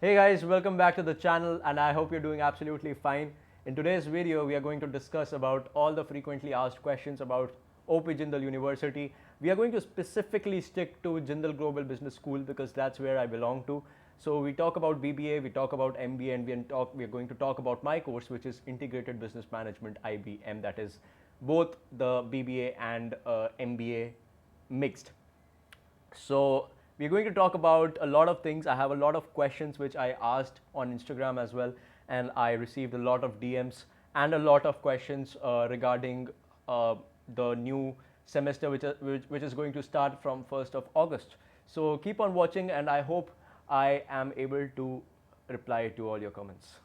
Hey guys, welcome back to the channel and I hope you're doing absolutely fine. In today's video, we are going to discuss about all the frequently asked questions about OP Jindal University. We are going to specifically stick to Jindal Global Business School because that's where I belong to. So we talk about BBA, we talk about MBA, and we are going to talk about my course, which is Integrated Business Management IBM, that is both the BBA and MBA mixed. So we're going to talk about a lot of things. I have a lot of questions which I asked on Instagram as well, and I received a lot of DMs and a lot of questions regarding the new semester which is going to start from 1st of August. So keep on watching and I hope I am able to reply to all your comments.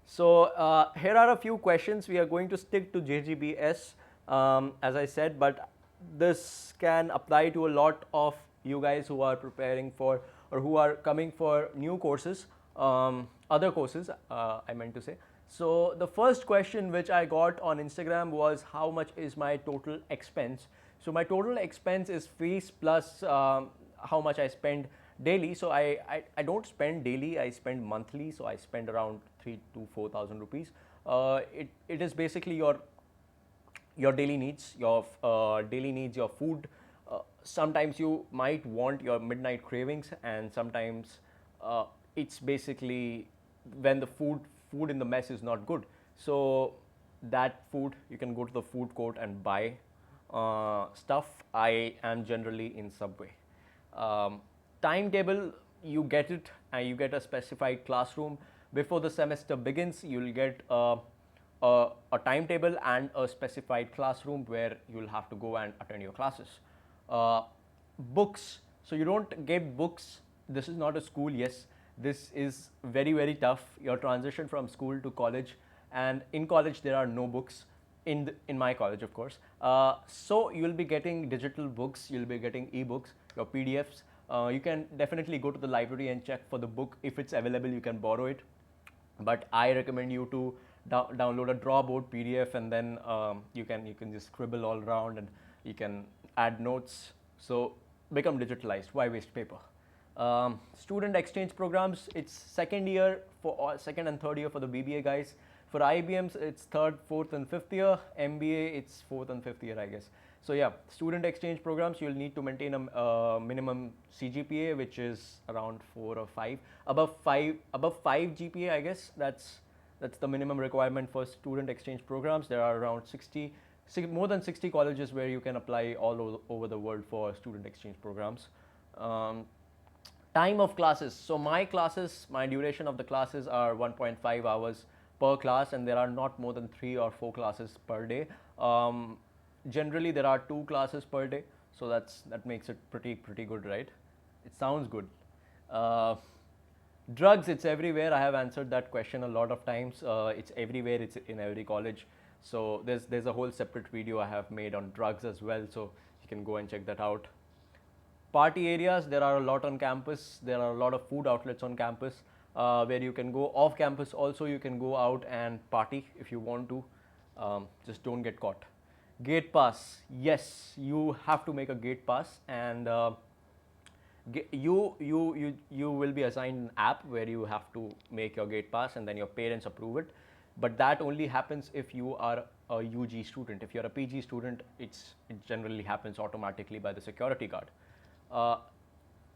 So here are a few questions. We are going to stick to JGBS as I said, but this can apply to a lot of you guys who are preparing for or who are coming for new courses, other courses I meant to say. So the first question which I got on Instagram was how much is my total expense. So my total expense is fees plus how much I spend daily. So I don't spend daily, I spend monthly. So I spend around 3 to 4,000 rupees. It is basically your daily needs, your food. Sometimes you might want your midnight cravings, and sometimes it's basically when the food in the mess is not good. So that food you can go to the food court and buy stuff. I am generally in Subway. Timetable, you get it and you get a specified classroom. Before the semester begins, you'll get a timetable and a specified classroom where you'll have to go and attend your classes. Books, so you don't get books. This is not a school. Yes, this is very tough, your transition from school to college, and in college there are no books in my college, of course. So you'll be getting digital books, you'll be getting ebooks, your PDFs. You can definitely go to the library and check for the book. If it's available, you can borrow it, but I recommend you to download a drawboard PDF, and then you can just scribble all around and you can add notes. So become digitalized. Why waste paper? Student exchange programs, it's second and third year for the BBA guys. For IBMs, it's third, fourth, and fifth year. MBA, it's fourth and fifth year, I guess. So yeah, student exchange programs, you'll need to maintain a minimum CGPA, which is around 4 or 5. Above 5 GPA, I guess that's the minimum requirement for student exchange programs. There are around more than 60 colleges where you can apply all over the world for student exchange programs. Time of classes. So my duration of the classes are 1.5 hours per class, and there are not more than 3 or 4 classes per day. Generally there are 2 classes per day, so that makes it pretty good, right? It sounds good. Drugs, it's everywhere. I have answered that question a lot of times. It's everywhere, it's in every college. So there's a whole separate video I have made on drugs as well, so you can go and check that out. Party areas, there are a lot on campus. There are a lot of food outlets on campus where you can go. Off campus also you can go out and party if you want to. Just don't get caught. Gate pass, yes, you have to make a gate pass, and you will be assigned an app where you have to make your gate pass, and then your parents approve it. But that only happens if you are a UG student. If you're a PG student, it generally happens automatically by the security guard.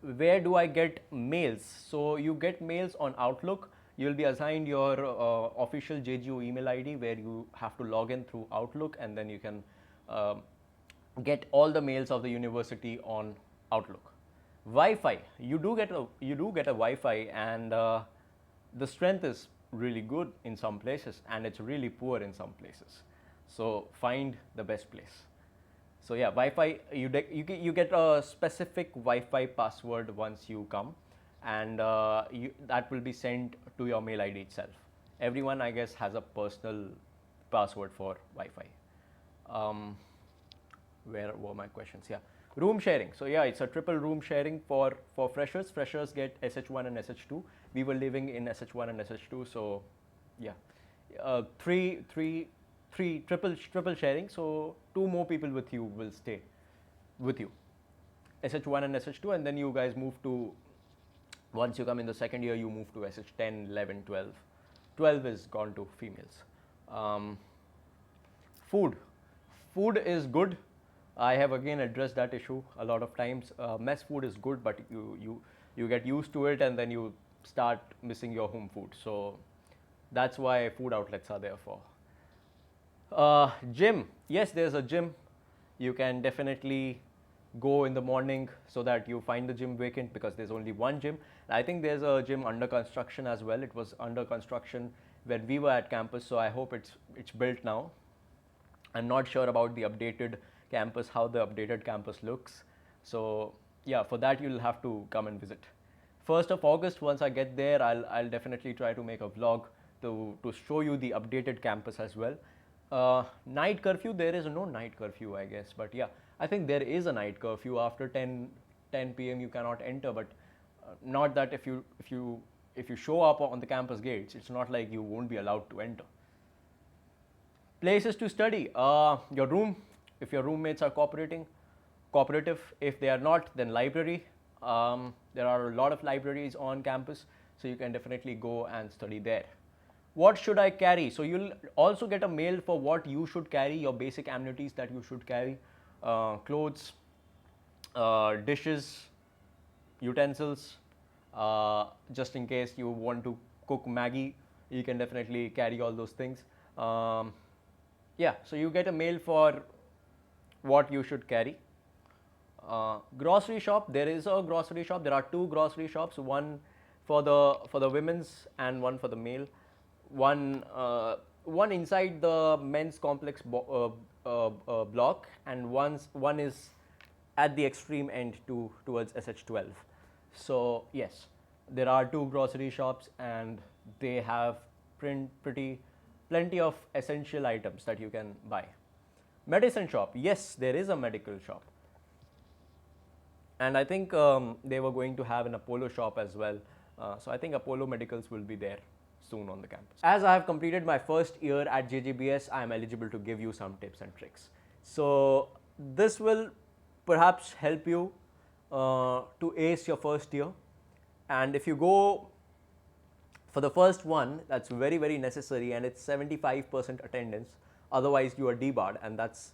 Where do I get mails? So you get mails on Outlook. You'll be assigned your official JGO email ID where you have to log in through Outlook, and then you can get all the mails of the university on Outlook. Wi-Fi, you do get a Wi-Fi, and the strength is really good in some places and it's really poor in some places. So find the best place. So yeah, Wi-Fi, you get a specific Wi-Fi password once you come, and that will be sent to your mail ID itself. Everyone, I guess, has a personal password for Wi-Fi. Where were my questions? Yeah, room sharing. So yeah, it's a triple room sharing for freshers. Freshers get SH1 and SH2. We were living in SH1 and SH2, so yeah, triple sharing. So 2 more people with you will stay with you. SH1 and SH2, and then you guys move to Once you come in the second year, you move to SH10, 11, 12. 12 is gone to females. Um, Food. Food is good. I have again addressed that issue a lot of times. Mess food is good, but you get used to it and then you start missing your home food. So that's why food outlets are there for. Gym. Yes, there's a gym. You can definitely go in the morning so that you find the gym vacant because there's only one gym. I think there's a gym under construction as well. It was under construction when we were at campus, so I hope it's built now. I'm not sure about the updated campus, how the updated campus looks. So yeah, for that you'll have to come and visit. 1st of August, once I get there, I'll definitely try to make a vlog to show you the updated campus as well. Night curfew, there is no night curfew, I guess, but yeah, I think there is a night curfew after 10 p.m. you cannot enter, but not that if you show up on the campus gates, it's not like you won't be allowed to enter. Places to study. Your room, if your roommates are cooperative. If they are not, then library. There are a lot of libraries on campus, so you can definitely go and study there. What should I carry? So you'll also get a mail for what you should carry, your basic amenities that you should carry, clothes, dishes, utensils, just in case you want to cook Maggie, you can definitely carry all those things. Yeah, so you get a mail for what you should carry. Grocery shop, there is a grocery shop. There are two grocery shops, one for the women's and one for the male. One inside the men's complex block, and one is at the extreme end towards SH12. So yes, there are two grocery shops and they have plenty of essential items that you can buy. Medicine shop, yes, there is a medical shop, and I think they were going to have an Apollo shop as well. So I think Apollo Medicals will be there soon on the campus. As I have completed my first year at JGBS, I am eligible to give you some tips and tricks. So this will perhaps help you to ace your first year, and if you go for the first one, that's very necessary, and it's 75% attendance. Otherwise, you are debarred, and that's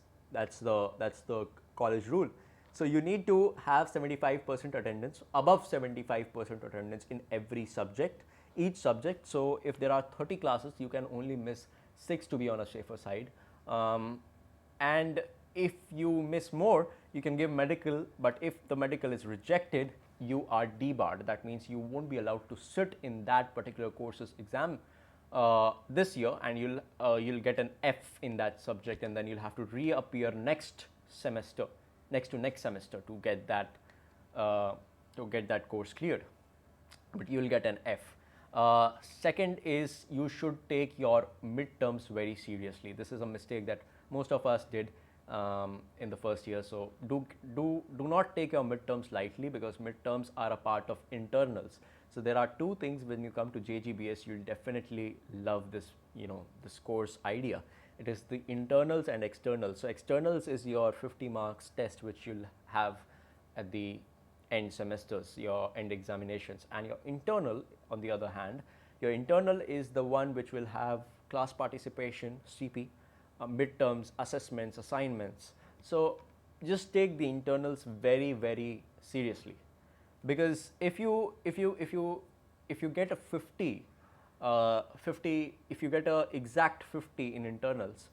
the college rule. So you need to have 75% attendance, above 75% attendance in every subject, each subject. So if there are 30 classes, you can only miss 6 to be on a safer side. And if you miss more, you can give medical, but if the medical is rejected, you are debarred. That means you won't be allowed to sit in that particular course's exam this year, and you'll get an F in that subject, and then you'll have to reappear next semester to get that course cleared, but you'll get an F. Second is you should take your midterms very seriously. This is a mistake that most of us did in the first year. So do not take your midterms lightly, because midterms are a part of internals. So there are two things when you come to JGBS, you'll definitely love this, this course idea. It is the internals and externals. So externals is your 50 marks test, which you'll have at the end semesters, your end examinations. And your internal, on the other hand, your internal is the one which will have class participation, CP, midterms, assessments, assignments. So just take the internals very seriously, because if you get a 50, if you get a exact 50 in internals,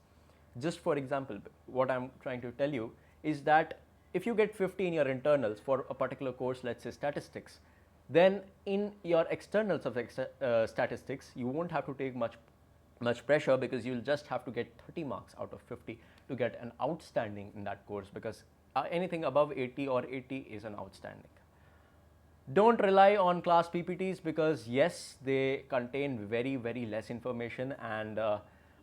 just for example, what I'm trying to tell you is that if you get 50 in your internals for a particular course, let's say statistics, then in your externals of statistics, you won't have to take much pressure, because you'll just have to get 30 marks out of 50 to get an outstanding in that course, because anything above 80 or 80 is an outstanding. Don't rely on class PPTs, because yes, they contain very less information, and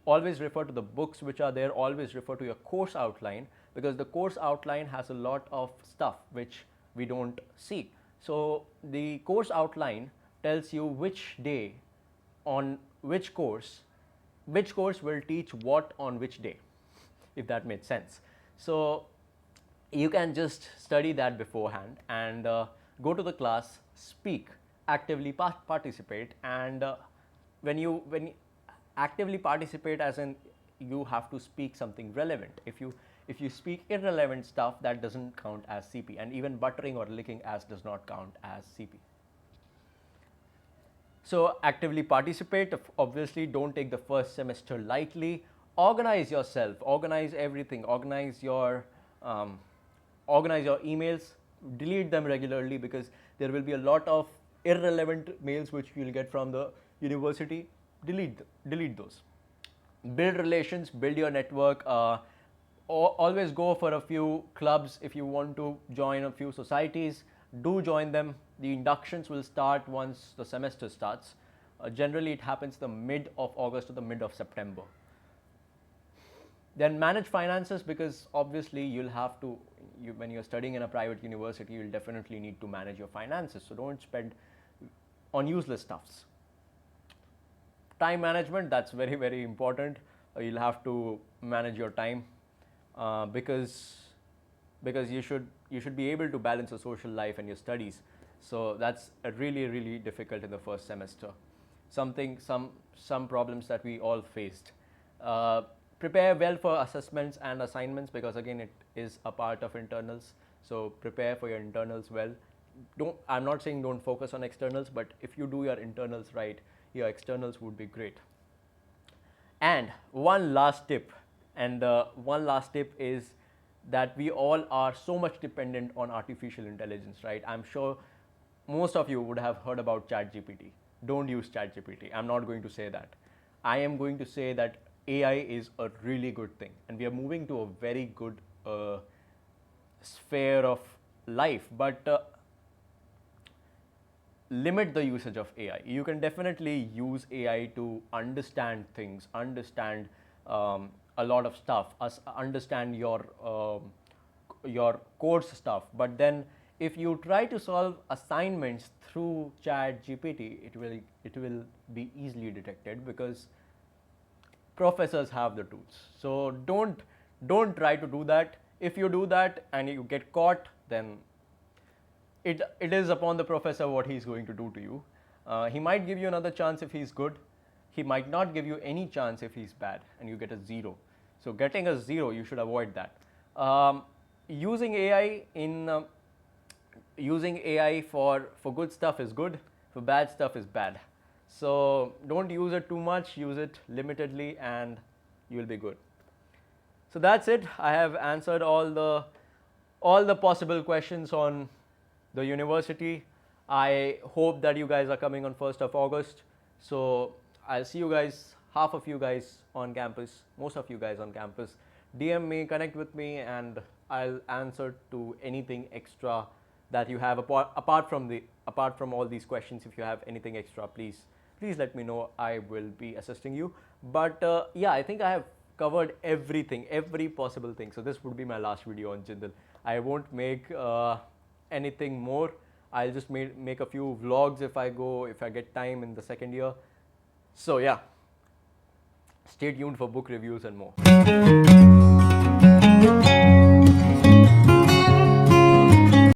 always refer to the books which are there. Always refer to your course outline, because the course outline has a lot of stuff which we don't see. So the course outline tells you which day on which course will teach what on which day, if that made sense. So you can just study that beforehand and go to the class, speak actively participate. And when you actively participate, as in you have to speak something relevant. If you speak irrelevant stuff, that doesn't count as CP, and even buttering or licking as does not count as CP. So actively participate. Obviously, don't take the first semester lightly. Organize yourself. Organize everything. Organize your emails. Delete them regularly, because there will be a lot of irrelevant mails which you'll get from the university. Delete those. Build relations. Build your network. Always go for a few clubs. If you want to join a few societies, do join them. The inductions will start once the semester starts. Generally, it happens the mid of August or the mid of September. Then manage finances, because obviously you'll have to, when you're studying in a private university, you'll definitely need to manage your finances. So don't spend on useless stuffs. Time management, that's very, very important. You'll have to manage your time, because you should be able to balance your social life and your studies. So that's really, really difficult in the first semester. Some problems that we all faced. Prepare well for assessments and assignments, because again, it is a part of internals. So prepare for your internals well. I'm not saying don't focus on externals, but if you do your internals right, your externals would be great. And one last tip is that we all are so much dependent on artificial intelligence, right? I'm sure most of you would have heard about ChatGPT. Don't use ChatGPT. I'm not going to say that. I am going to say that AI is a really good thing, and we are moving to a very good sphere of life, but limit the usage of AI. You can definitely use AI to understand things, understand a lot of stuff, understand your course stuff. But then, if you try to solve assignments through ChatGPT, it will be easily detected, because professors have the tools. So don't try to do that. If you do that and you get caught, then it is upon the professor what he's going to do to you. He might give you another chance if he's good. He might not give you any chance if he's bad, and you get a 0. So getting a 0, you should avoid that. Using AI for good stuff is good, for bad stuff is bad. So don't use it too much, use it limitedly, and you'll be good. So that's it. I have answered all the possible questions on the university. I hope that you guys are coming on 1st of August. So I'll see you guys, half of you guys on campus, most of you guys on campus. DM me, connect with me, and I'll answer to anything extra that you have apart from all these questions. If you have anything extra, please let me know. I will be assisting you. But yeah, I think I have covered everything, every possible thing. So this would be my last video on Jindal. I won't make anything more. I'll just make a few vlogs if I get time in the second year. So yeah, stay tuned for book reviews and more.